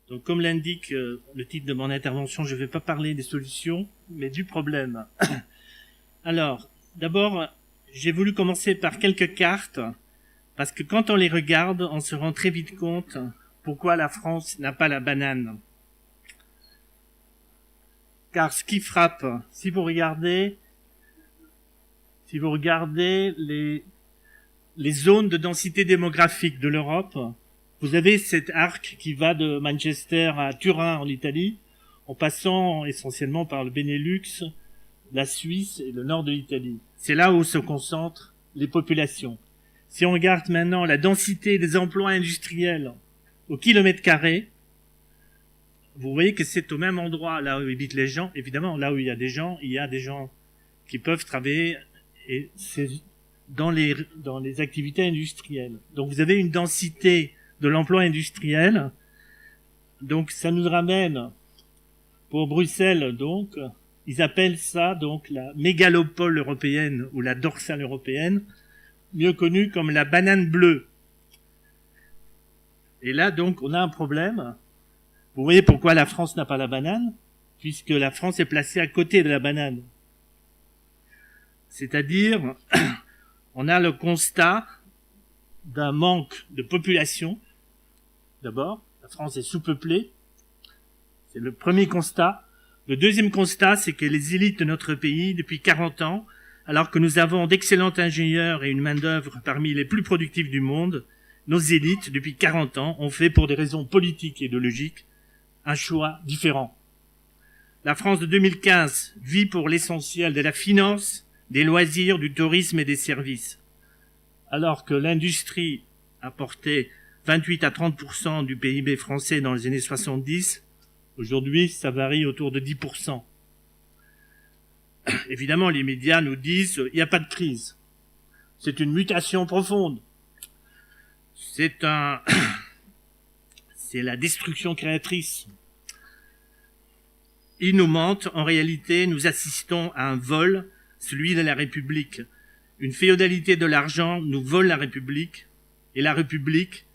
Donc, comme l'indique le titre de mon intervention, je ne vais pas parler des solutions, mais du problème. Alors, d'abord, j'ai voulu commencer par quelques cartes, parce que quand on les regarde, on se rend très vite compte pourquoi la France n'a pas la banane. Car ce qui frappe, si vous regardez les zones de densité démographique de l'Europe, vous avez cet arc qui va de Manchester à Turin en Italie, en passant essentiellement par le Benelux, la Suisse et le nord de l'Italie. C'est là où se concentrent les populations. Si on regarde maintenant la densité des emplois industriels au kilomètre carré, vous voyez que c'est au même endroit là où habitent les gens. Évidemment, là où il y a des gens qui peuvent travailler, et c'est dans les activités industrielles. Donc vous avez une densité de l'emploi industriel. Donc ça nous ramène pour Bruxelles, donc ils appellent ça donc la mégalopole européenne ou la dorsale européenne, mieux connue comme la banane bleue. Et là donc on a un problème. Vous voyez pourquoi la France n'a pas la banane, puisque la France est placée à côté de la banane. C'est-à-dire, on a le constat d'un manque de population. D'abord, la France est sous-peuplée. C'est le premier constat. Le deuxième constat, c'est que les élites de notre pays, depuis 40 ans, alors que nous avons d'excellents ingénieurs et une main-d'œuvre parmi les plus productifs du monde, nos élites, depuis 40 ans, ont fait, pour des raisons politiques et idéologiques, un choix différent. La France de 2015 vit pour l'essentiel de la finance, des loisirs, du tourisme et des services. Alors que l'industrie apportait 28 à 30% du PIB français dans les années 70, aujourd'hui, ça varie autour de 10%. Évidemment, les médias nous disent il n'y a pas de crise. C'est une mutation profonde. C'est la destruction créatrice. Ils nous mentent. En réalité, nous assistons à un vol, celui de la République. Une féodalité de l'argent nous vole la République. Et la République,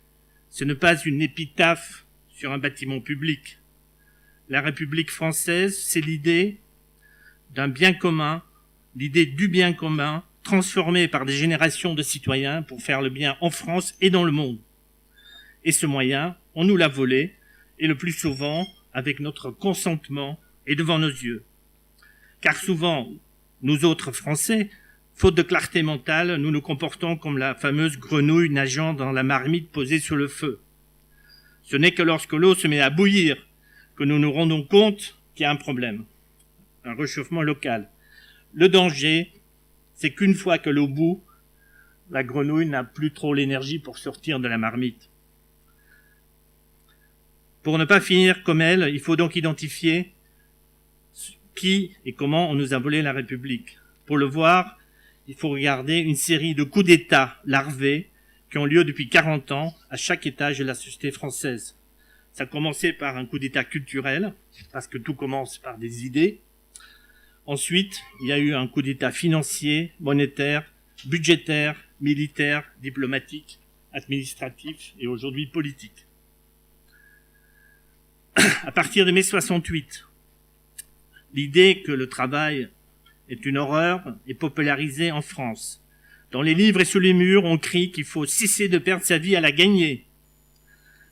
ce n'est pas une épitaphe sur un bâtiment public. La République française, c'est l'idée d'un bien commun, l'idée du bien commun, transformée par des générations de citoyens pour faire le bien en France et dans le monde. Et ce moyen, on nous l'a volé, et le plus souvent, avec notre consentement et devant nos yeux. Car souvent, nous autres Français, faute de clarté mentale, nous nous comportons comme la fameuse grenouille nageant dans la marmite posée sur le feu. Ce n'est que lorsque l'eau se met à bouillir que nous nous rendons compte qu'il y a un problème, un réchauffement local. Le danger, c'est qu'une fois que l'eau bout, la grenouille n'a plus trop l'énergie pour sortir de la marmite. Pour ne pas finir comme elle, il faut donc identifier qui et comment on nous a volé la République. Pour le voir, il faut regarder une série de coups d'État larvés qui ont lieu depuis 40 ans à chaque étage de la société française. Ça a commencé par un coup d'État culturel, parce que tout commence par des idées. Ensuite, il y a eu un coup d'État financier, monétaire, budgétaire, militaire, diplomatique, administratif et aujourd'hui politique. À partir de mai 68, l'idée que le travail est une horreur est popularisée en France. Dans les livres et sous les murs, on crie qu'il faut cesser de perdre sa vie à la gagner.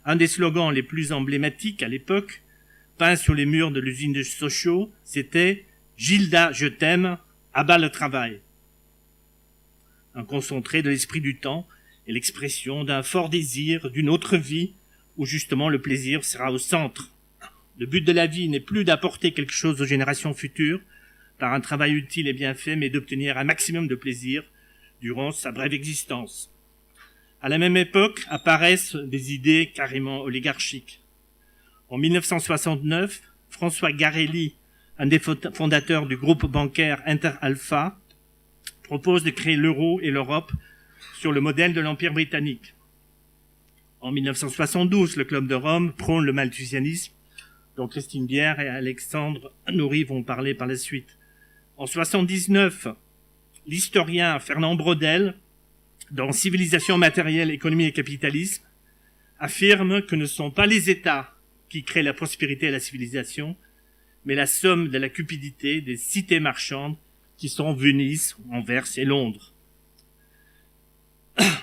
Un des slogans les plus emblématiques à l'époque, peint sur les murs de l'usine de Sochaux, c'était « Gilda, je t'aime, abat le travail ». Un concentré de l'esprit du temps et l'expression d'un fort désir d'une autre vie où justement le plaisir sera au centre. Le but de la vie n'est plus d'apporter quelque chose aux générations futures par un travail utile et bien fait, mais d'obtenir un maximum de plaisir durant sa brève existence. À la même époque apparaissent des idées carrément oligarchiques. En 1969, François Garelli, un des fondateurs du groupe bancaire Inter Alpha, propose de créer l'euro et l'Europe sur le modèle de l'Empire britannique. En 1972, le Club de Rome prône le malthusianisme, dont Christine Bière et Alexandre Nourry vont parler par la suite. En 1979, l'historien Fernand Braudel, dans Civilisation matérielle, économie et capitalisme, affirme que ne sont pas les États qui crée la prospérité et la civilisation, mais la somme de la cupidité des cités marchandes qui sont Venise, Anvers et Londres.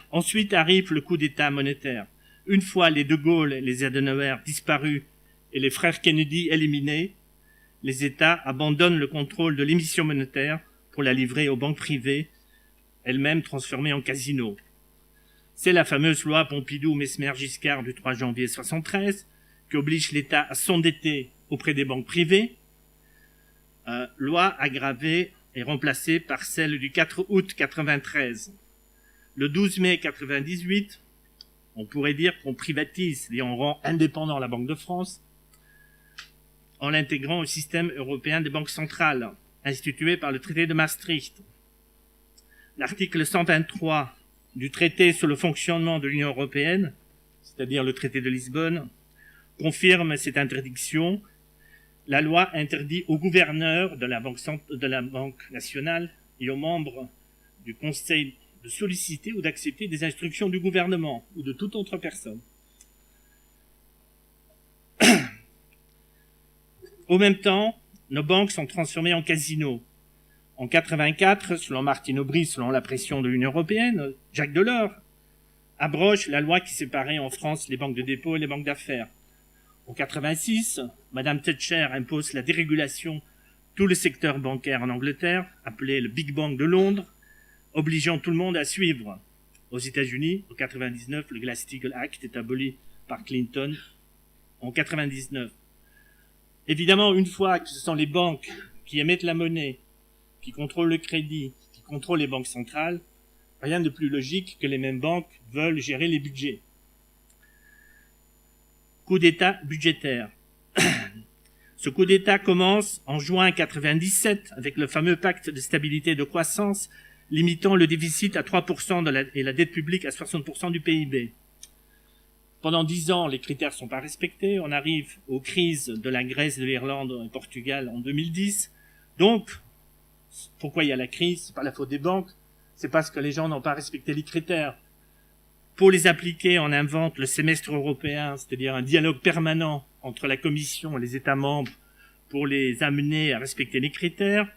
Ensuite arrive le coup d'État monétaire. Une fois les De Gaulle et les Adenauer disparus et les frères Kennedy éliminés, les États abandonnent le contrôle de l'émission monétaire pour la livrer aux banques privées, elles-mêmes transformées en casinos. C'est la fameuse loi Pompidou-Mesmer-Giscard du 3 janvier 1973 qui oblige l'État à s'endetter auprès des banques privées, loi aggravée et remplacée par celle du 4 août 1993. Le 12 mai 1998, on pourrait dire qu'on privatise et on rend indépendant la Banque de France en l'intégrant au système européen des banques centrales, institué par le traité de Maastricht. L'article 123 du traité sur le fonctionnement de l'Union européenne, c'est-à-dire le traité de Lisbonne, confirme cette interdiction. La loi interdit au gouverneur de la Banque nationale et aux membres du Conseil de solliciter ou d'accepter des instructions du gouvernement ou de toute autre personne. Au même temps, nos banques sont transformées en casinos. En 1984, selon Martine Aubry, selon la pression de l'Union européenne, Jacques Delors abroge la loi qui séparait en France les banques de dépôt et les banques d'affaires. En 1986, Madame Thatcher impose la dérégulation tout le secteur bancaire en Angleterre, appelé le Big Bang de Londres, obligeant tout le monde à suivre. Aux États-Unis, en 1999, le Glass-Steagall Act est aboli par Clinton en 1999. Évidemment, une fois que ce sont les banques qui émettent la monnaie, qui contrôlent le crédit, qui contrôlent les banques centrales, rien de plus logique que les mêmes banques veulent gérer les budgets. Coup d'État budgétaire. Ce coup d'État commence en juin 1997 avec le fameux pacte de stabilité et de croissance limitant le déficit à 3% et la dette publique à 60% du PIB. Pendant 10 ans, les critères ne sont pas respectés. On arrive aux crises de la Grèce, de l'Irlande et du Portugal en 2010. Donc, pourquoi il y a la crise? C'est pas la faute des banques, c'est parce que les gens n'ont pas respecté les critères. Pour les appliquer, on invente le semestre européen, c'est-à-dire un dialogue permanent entre la Commission et les États membres pour les amener à respecter les critères.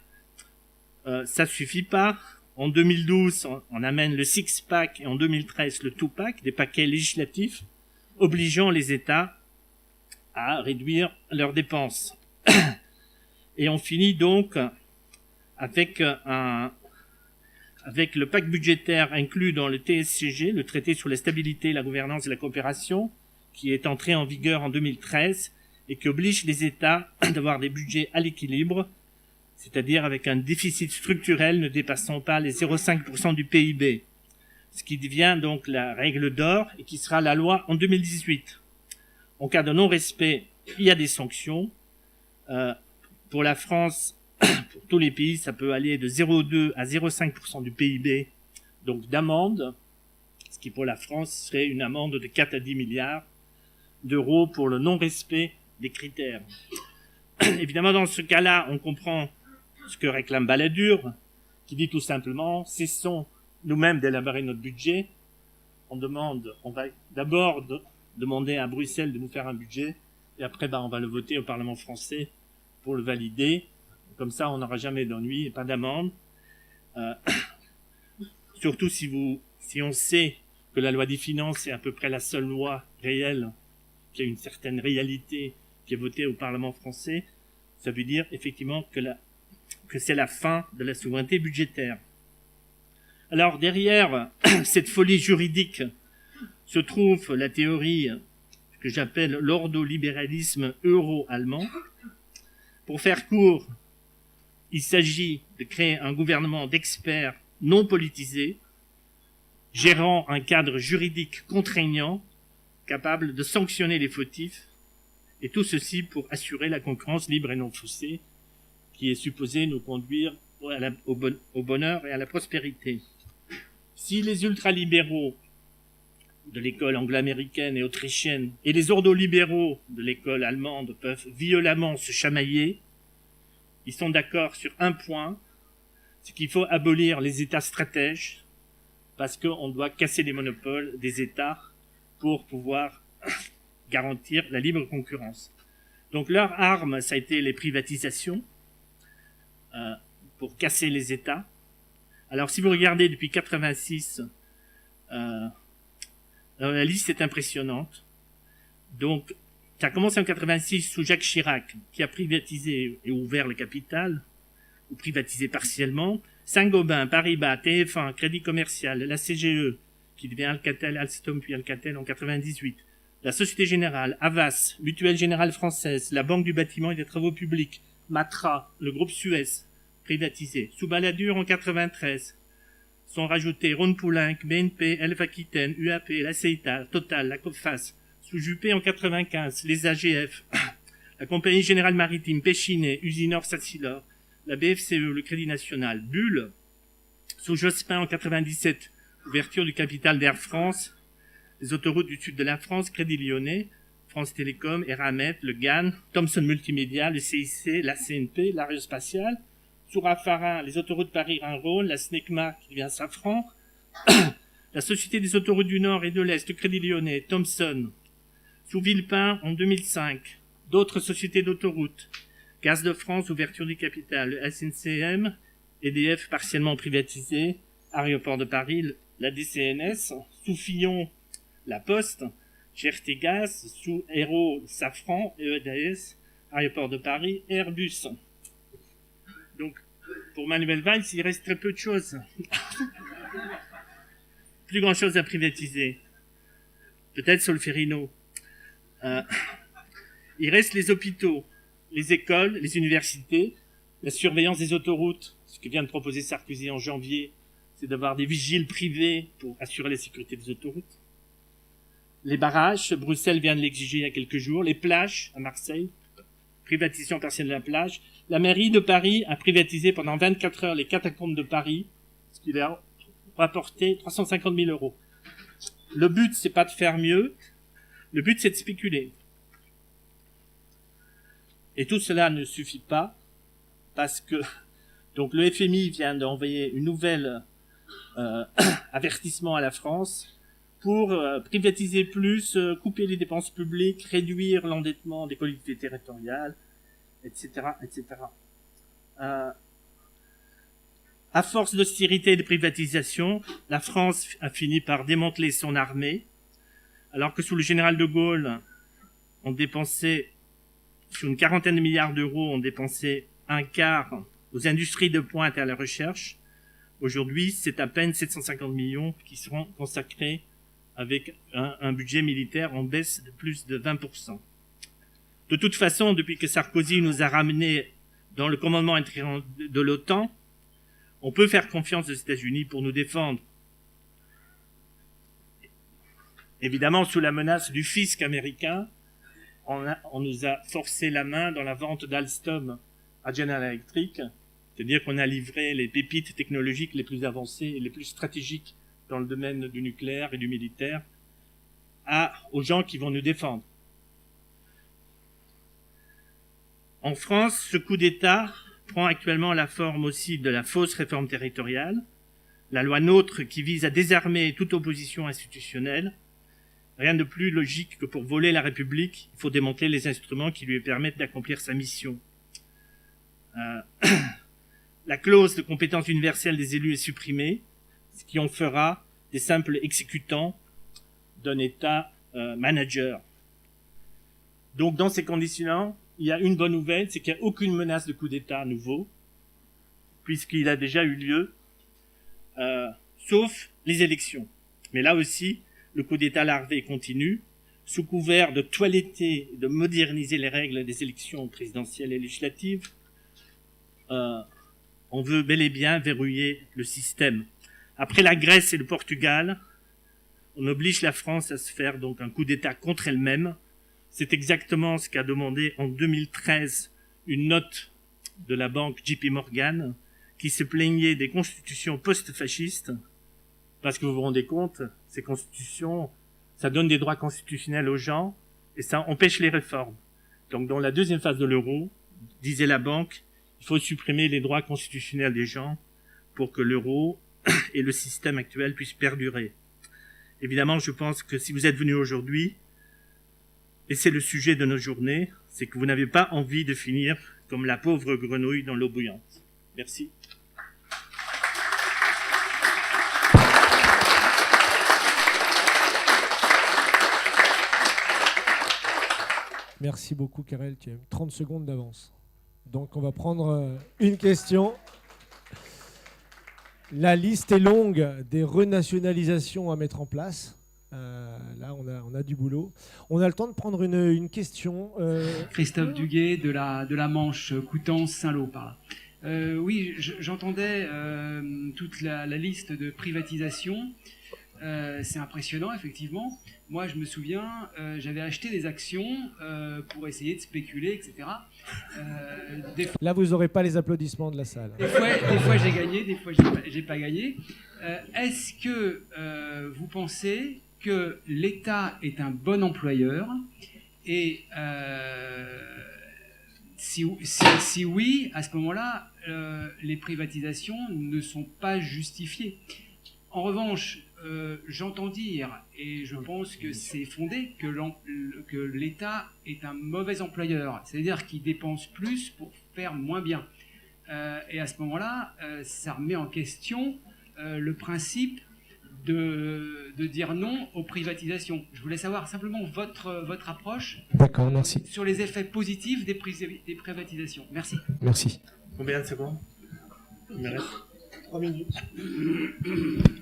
Ça suffit pas. En 2012, on amène le six-pack et en 2013 le two-pack, des paquets législatifs obligeant les États à réduire leurs dépenses. Et on finit donc avec le pacte budgétaire inclus dans le TSCG, le traité sur la stabilité, la gouvernance et la coopération, qui est entré en vigueur en 2013 et qui oblige les États d'avoir des budgets à l'équilibre, c'est-à-dire avec un déficit structurel ne dépassant pas les 0,5% du PIB, ce qui devient donc la règle d'or et qui sera la loi en 2018. En cas de non-respect, il y a des sanctions. Pour la France, pour tous les pays, ça peut aller de 0,2 à 0,5% du PIB, donc d'amende, ce qui pour la France serait une amende de 4 à 10 milliards d'euros pour le non-respect des critères. Évidemment, dans ce cas-là, on comprend ce que réclame Balladur, qui dit tout simplement, cessons nous-mêmes d'élaborer notre budget. On va d'abord demander à Bruxelles de nous faire un budget, et après, on va le voter au Parlement français pour le valider. Comme ça, on n'aura jamais d'ennui et pas d'amende. Surtout si on sait que la loi des finances est à peu près la seule loi réelle qui a une certaine réalité qui est votée au Parlement français, ça veut dire effectivement que c'est la fin de la souveraineté budgétaire. Alors derrière cette folie juridique se trouve la théorie que j'appelle l'ordolibéralisme euro-allemand. Pour faire court, il s'agit de créer un gouvernement d'experts non politisés, gérant un cadre juridique contraignant, capable de sanctionner les fautifs, et tout ceci pour assurer la concurrence libre et non faussée, qui est supposée nous conduire au bonheur et à la prospérité. Si les ultralibéraux de l'école anglo-américaine et autrichienne et les ordolibéraux de l'école allemande peuvent violemment se chamailler, ils sont d'accord sur un point, c'est qu'il faut abolir les États stratèges, parce qu'on doit casser les monopoles des États pour pouvoir garantir la libre concurrence. Donc leur arme, ça a été les privatisations pour casser les États. Alors si vous regardez depuis 86, la liste est impressionnante. Donc ça a commencé en 86 sous Jacques Chirac, qui a privatisé et ouvert le capital, ou privatisé partiellement. Saint-Gobain, Paribas, TF1, Crédit Commercial, la CGE, qui devient Alcatel, Alstom puis Alcatel en 98. La Société Générale, Havas, Mutuelle Générale Française, la Banque du Bâtiment et des Travaux Publics, Matra, le groupe Suez, privatisé. Sous Balladur en 93, sont rajoutés Rhône-Poulenc, BNP, Elf Aquitaine, UAP, la CETA, Total, la Coface. Sous Juppé en 95, les AGF, la Compagnie Générale Maritime, Péchinet, Usinor, Sacilor, la BFCE, le Crédit National, Bulle. Sous Jospin en 97, ouverture du capital d'Air France, les autoroutes du sud de la France, Crédit Lyonnais, France Télécom, Eramet, le GAN, Thomson Multimédia, le CIC, la CNP, l'Aérospatiale. Sous Raffarin, les autoroutes Paris-Rhin-Rhône, la SNECMA qui devient Safran, la Société des autoroutes du Nord et de l'Est, le Crédit Lyonnais, Thomson. Sous Villepin en 2005, d'autres sociétés d'autoroutes, Gaz de France, ouverture du capital, le SNCM, EDF partiellement privatisé, Aéroport de Paris, la DCNS, sous Fillon, la Poste, GRT Gaz, sous Aéro, Safran, EEDS, Aéroport de Paris, Airbus. Donc, pour Manuel Valls, il reste très peu de choses. Plus grand chose à privatiser. Peut-être Solferino. Il reste les hôpitaux, les écoles, les universités, la surveillance des autoroutes. Ce que vient de proposer Sarkozy en janvier, c'est d'avoir des vigiles privés pour assurer la sécurité des autoroutes. Les barrages, Bruxelles vient de l'exiger il y a quelques jours. Les plages à Marseille, privatisation partielle de la plage. La mairie de Paris a privatisé pendant 24 heures les catacombes de Paris, ce qui leur a rapporté 350 000 €. Le but, c'est pas de faire mieux. Le but, c'est de spéculer. Et tout cela ne suffit pas, parce que donc le FMI vient d'envoyer une nouvelle avertissement à la France pour privatiser plus, couper les dépenses publiques, réduire l'endettement des collectivités territoriales, etc., etc. À force d'austérité et de privatisation, la France a fini par démanteler son armée, alors que sous le général de Gaulle, on dépensait, sur une quarantaine de milliards d'euros, on dépensait un quart aux industries de pointe et à la recherche. Aujourd'hui, c'est à peine 750 millions qui seront consacrés avec un budget militaire en baisse de plus de 20%. De toute façon, depuis que Sarkozy nous a ramenés dans le commandement intérieur de l'OTAN, on peut faire confiance aux États-Unis pour nous défendre. Évidemment, sous la menace du fisc américain, on nous a forcé la main dans la vente d'Alstom à General Electric, c'est-à-dire qu'on a livré les pépites technologiques les plus avancées et les plus stratégiques dans le domaine du nucléaire et du militaire aux gens qui vont nous défendre. En France, ce coup d'État prend actuellement la forme aussi de la fausse réforme territoriale, la loi NOTRe qui vise à désarmer toute opposition institutionnelle. Rien de plus logique que pour voler la République, il faut démanteler les instruments qui lui permettent d'accomplir sa mission. La clause de compétence universelle des élus est supprimée, ce qui en fera des simples exécutants d'un État manager. Donc dans ces conditions, il y a une bonne nouvelle, c'est qu'il n'y a aucune menace de coup d'État nouveau, puisqu'il a déjà eu lieu, sauf les élections. Mais là aussi, le coup d'État larvé continue, sous couvert de toiletter et de moderniser les règles des élections présidentielles et législatives. On veut bel et bien verrouiller le système. Après la Grèce et le Portugal, on oblige la France à se faire donc un coup d'État contre elle-même. C'est exactement ce qu'a demandé en 2013 une note de la banque JP Morgan qui se plaignait des constitutions post-fascistes, parce que vous vous rendez compte, ces constitutions, ça donne des droits constitutionnels aux gens et ça empêche les réformes. Donc dans la deuxième phase de l'euro, disait la banque, il faut supprimer les droits constitutionnels des gens pour que l'euro et le système actuel puissent perdurer. Évidemment, je pense que si vous êtes venu aujourd'hui, Et c'est le sujet de nos journées, c'est que vous n'avez pas envie de finir comme la pauvre grenouille dans l'eau bouillante. Merci. Merci beaucoup, Karel. Tu as 30 secondes d'avance. Donc, on va prendre une question. La liste est longue des renationalisations à mettre en place. Là, on a du boulot. On a le temps de prendre une question. Christophe Duguet de la Manche, Coutances, Saint-Lô, par là. Oui, j'entendais toute la liste de privatisation. C'est impressionnant, effectivement. Moi, je me souviens, j'avais acheté des actions pour essayer de spéculer, etc. Là, vous n'aurez pas les applaudissements de la salle. Des fois j'ai gagné, des fois j'ai pas gagné. Est-ce que vous pensez que l'État est un bon employeur? Et si oui, à ce moment-là, les privatisations ne sont pas justifiées. En revanche, j'entends dire, et je pense que c'est fondé, que l'État est un mauvais employeur, c'est-à-dire qu'il dépense plus pour faire moins bien. Et à ce moment-là, ça remet en question le principe de dire non aux privatisations. Je voulais savoir simplement votre approche. D'accord, merci. Sur les effets positifs des privatisations. Merci. Merci. Combien de secondes? 3 minutes.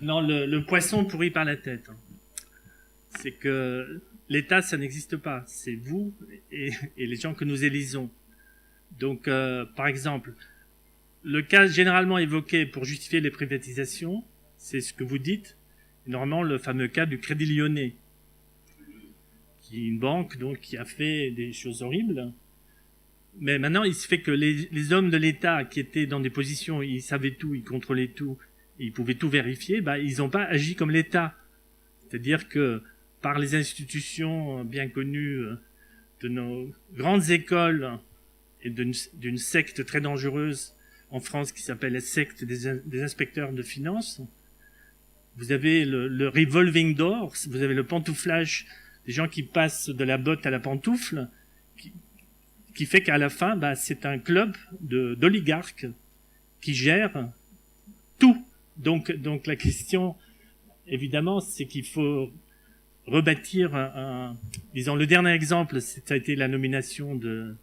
Non, le poisson pourri par la tête. C'est que l'État, ça n'existe pas. C'est vous et les gens que nous élisons. Donc, par exemple, le cas généralement évoqué pour justifier les privatisations, c'est ce que vous dites, normalement le fameux cas du Crédit Lyonnais, qui est une banque donc, qui a fait des choses horribles. Mais maintenant, il se fait que les hommes de l'État qui étaient dans des positions, ils savaient tout, ils contrôlaient tout, ils pouvaient tout vérifier, ils n'ont pas agi comme l'État. C'est-à-dire que par les institutions bien connues de nos grandes écoles et d'une secte très dangereuse en France qui s'appelle la secte des inspecteurs de finances, vous avez le revolving door, vous avez le pantouflage des gens qui passent de la botte à la pantoufle, qui fait qu'à la fin, c'est un club d'oligarques qui gèrent tout. Donc la question, évidemment, c'est qu'il faut rebâtir disons, le dernier exemple, ça a été la nomination de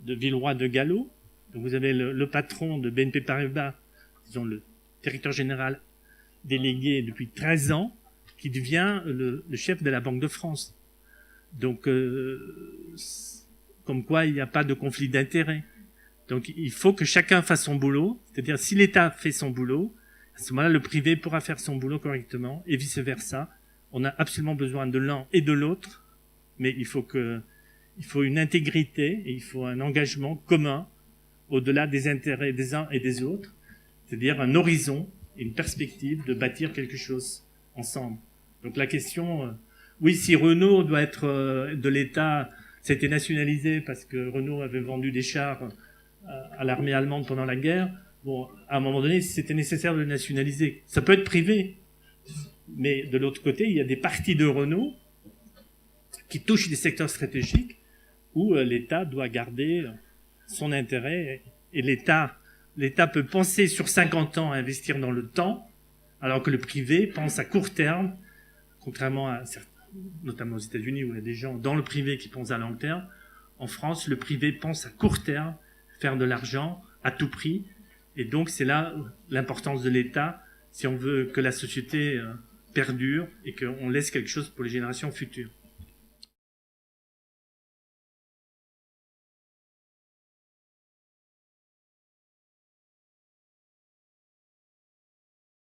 Villeroy de Galhau. Donc vous avez le patron de BNP Paribas, disons le directeur général délégué depuis 13 ans, qui devient le chef de la Banque de France. Donc, comme quoi il n'y a pas de conflit d'intérêts. Donc il faut que chacun fasse son boulot, c'est-à-dire si l'État fait son boulot, à ce moment-là le privé pourra faire son boulot correctement et vice-versa. On a absolument besoin de l'un et de l'autre, mais il faut une intégrité et il faut un engagement commun au-delà des intérêts des uns et des autres, c'est-à-dire un horizon et une perspective de bâtir quelque chose ensemble. Donc la question, oui, si Renault doit être de l'État, c'était nationalisé parce que Renault avait vendu des chars à l'armée allemande pendant la guerre. Bon, à un moment donné, c'était nécessaire de le nationaliser. Ça peut être privé, mais de l'autre côté, il y a des parties de Renault qui touchent des secteurs stratégiques où l'État doit garder son intérêt. Et l'État peut penser sur 50 ans à investir dans le temps, alors que le privé pense à court terme, contrairement à certains, notamment aux États-Unis où il y a des gens dans le privé qui pensent à long terme. En France, le privé pense à court terme, faire de l'argent à tout prix. Et donc, c'est là l'importance de l'État si on veut que la société perdure et qu'on laisse quelque chose pour les générations futures.